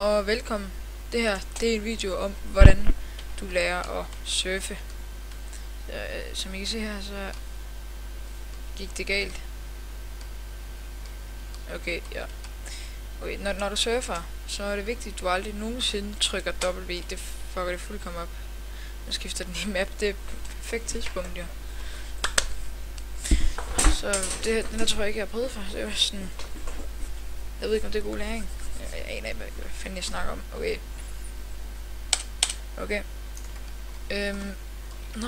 og velkommen. Det her, det er en video om, hvordan du lærer at surfe. Som I kan se her, så gik det galt. Okay, ja. Okay, når du surfer, så er det vigtigt, at du aldrig nogensinde trykker W. Det fucker det fuldkommen op. Nu skifter den i map, det er et perfekt tidspunkt, jo. Så den der tror jeg ikke, jeg har prøvet før. Det var sådan... Jeg ved ikke, om det er god læring. Jeg aner ikke, hvad fanden jeg snakker om. Okay.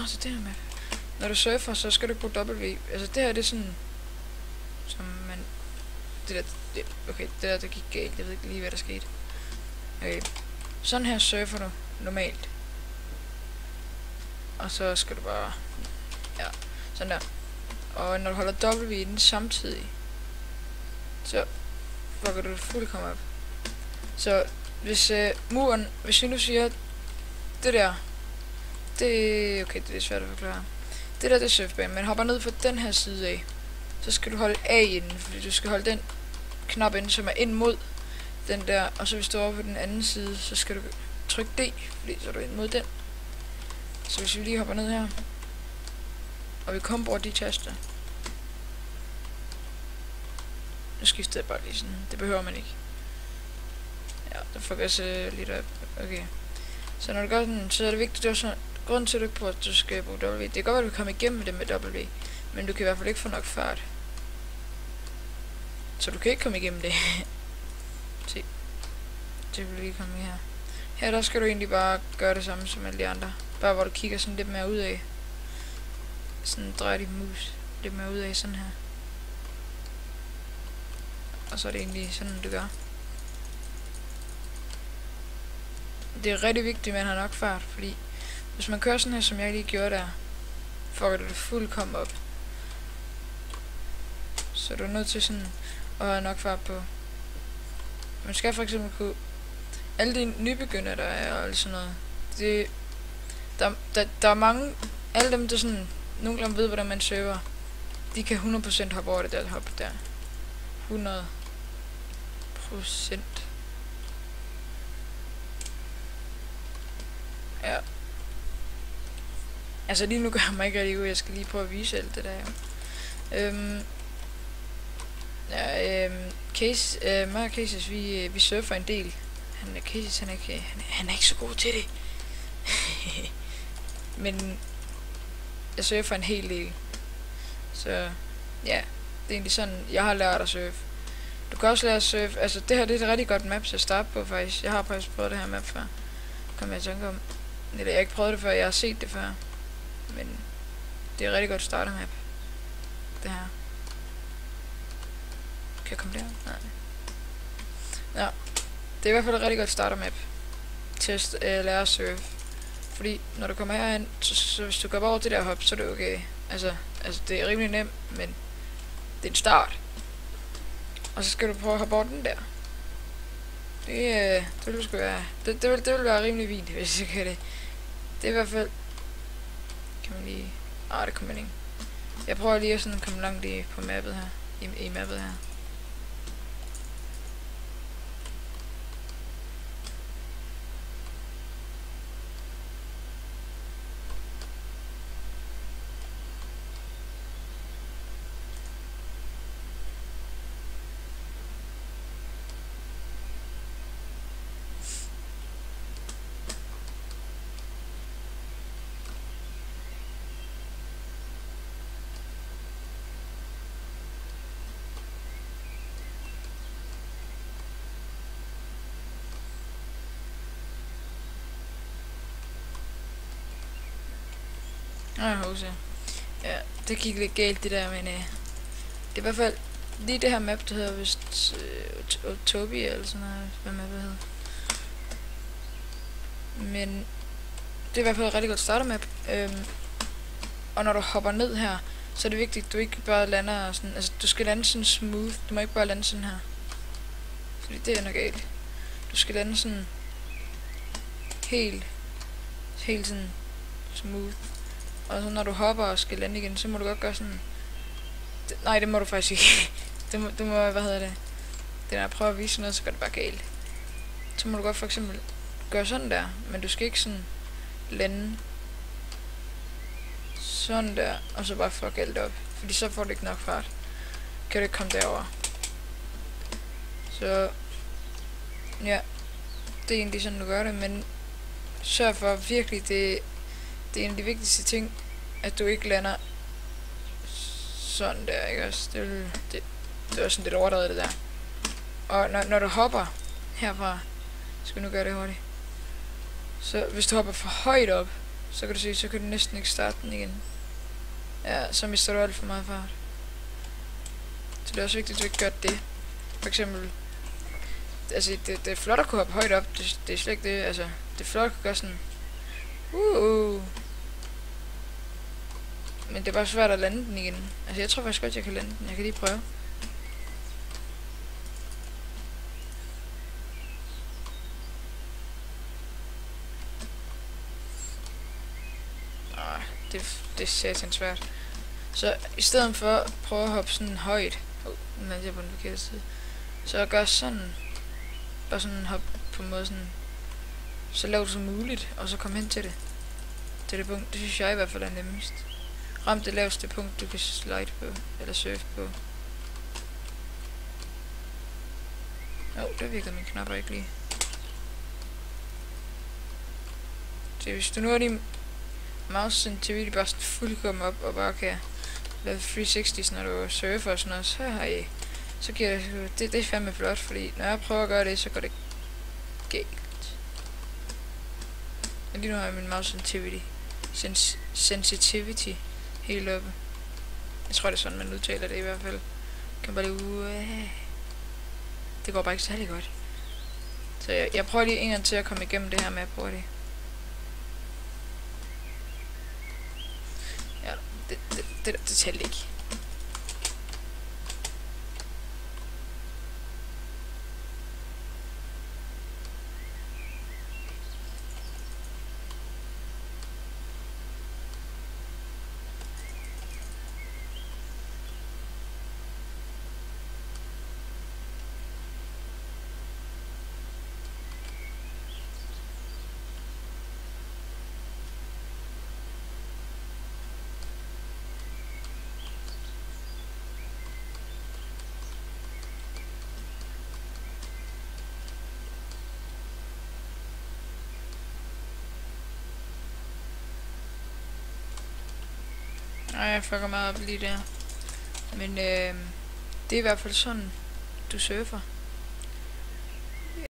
Så det her med... Når du surfer, så skal du ikke bruge W. Altså det her, det er sådan... Som man... Det der gik galt. Jeg ved ikke lige, hvad der skete. Okay. Sådan her surfer du normalt. Og så skal du bare... Ja, sådan der. Og når du holder W i den samtidig, så fucker du det fuldkommen op. Så hvis muren, hvis vi nu siger, det der, det, okay, det er svært at forklare. Det der, det er surfbanen, men hopper ned på den her side af, så skal du holde A inden, fordi du skal holde den knap inden, som er ind mod den der, og så hvis du er over på den anden side, så skal du trykke D, fordi så er du ind mod den. Så hvis vi lige hopper ned her, og vi kommer over de taster. Nu skifter jeg bare lige sådan, det behøver man ikke. Ja, der får jeg så lidt op. Okay. Så når du gør sådan, så er det vigtigt, det er sådan, grunden til at du ikke bruger, at du skal bruge W. Det kan godt være, at du kommer igennem det med W, men du kan i hvert fald ikke få nok fart. Så du kan ikke komme igennem det. Se. Det vil lige komme her. Her der skal du egentlig bare gøre det samme som alle de andre. Bare hvor du kigger sådan lidt mere ud af. Sådan drejer din mus lidt mere ud af sådan her. Og så er det egentlig sådan, det gør. Det er rigtig vigtigt, at man har nok fart, fordi hvis man kører sådan her, som jeg lige gjorde der, fucker det fuldkommen op. Så du er nødt til sådan at have nok fart på. Man skal for eksempel kunne... Alle de nybegyndere, der er og sådan noget, det... Der er mange... Alle dem, der sådan... Nogle af dem ved, hvordan man surfer. De kan 100% hoppe over det der hop der. 100%. Ja. Altså lige nu gør jeg mig ikke rigtig ud. Jeg skal lige prøve at vise alt det der. Mig og Cases, vi surfer en del. Cases, han er ikke så god til det. Men jeg surfer en hel del. Så ja, det er egentlig sådan, jeg har lært at surfe. Du kan også lære at surfe. Altså det her, det er et rigtig godt map til at starte på faktisk. Jeg har faktisk prøvet det her map før. Kom jeg i tanke om. Eller jeg har ikke prøvet det før, jeg har set det før. Men det er et rigtig godt startermap. Det her. Kan jeg komme der? Nej. Ja. Det er i hvert fald et rigtig godt startermap til at lære at surfe. Fordi når du kommer herhen, så hvis du går over det der hop, så er det okay. Altså det er rimelig nemt, men det er en start. Og så skal du prøve at hoppe over den der. Det vil sgu være... Det vil være rimelig fint, hvis jeg kan det. Det er i hvert fald... Kan man lige... det kan man ikke. Jeg prøver lige at sådan komme langt i på mappet her. I mappet her. Ja, det gik lidt galt det der, men det er i hvert fald lige det her map, der hedder vist Utopia eller sådan noget, hvad mappet hedder. Men det er i hvert fald et rigtig godt startermap. Og når du hopper ned her, så er det vigtigt, at du ikke bare lander sådan, altså du skal lande sådan smooth, du må ikke bare lande sådan her. Fordi det er nok galt. Du skal lande sådan helt sådan smooth. Og så når du hopper og skal lande igen, så må du godt gøre sådan... Nej, det må du faktisk ikke. Du må, hvad hedder det? Det er, når jeg prøver at vise noget, så går det bare galt. så må du godt for eksempel gøre sådan der, men du skal ikke sådan lande sådan der, og så bare fuck alt op, fordi så får du ikke nok fart. Kan du ikke komme derover. Så ja, det er egentlig sådan du gør det, men sørg for virkelig, det er en af de vigtigste ting, at du ikke lander sådan der, ikke også? Det er sådan lidt overdrevet det der. Og når du hopper herfra, skal nu gøre det hurtigt. Så hvis du hopper for højt op, så kan du se, så kan du næsten ikke starte den igen. Ja, så mister du alt for meget fart. Så det er også vigtigt, at du ikke gør det. For eksempel, altså det er flot at kunne hoppe højt op, det er slet ikke det, altså det er flot at kunne gøre sådan. Men det er bare svært at lande den igen. Altså jeg tror faktisk godt, jeg kan lande den, jeg kan lige prøve. Det er satans svært. Så i stedet for at prøve at hoppe sådan højt, nu er jeg på den forkerte side, så gør sådan, bare sådan hop på en måde sådan, så lavt som muligt, og så kom hen til det. Til det punkt, det synes jeg i hvert fald er nemmest. Ram det laveste punkt, du kan slide på, eller surfe på. Der virker min knapper ikke lige. Så hvis du nu har din mouse sensitivity bare sådan fuldkommen op, og bare kan lave 360's, når du surfer og sådan noget, så giver det er fandme flot, fordi når jeg prøver at gøre det, så går det galt. Men lige nu har jeg min mouse sensitivity helt oppe. Jeg tror det er sådan man udtaler det i hvert fald. Kan bare lige det går bare ikke særlig godt. Så jeg prøver lige en gang til at komme igennem det her med at prøve det. Ja, det tæller ikke. Nej, jeg fucker meget op lige der. Men det er i hvert fald sådan, du surfer.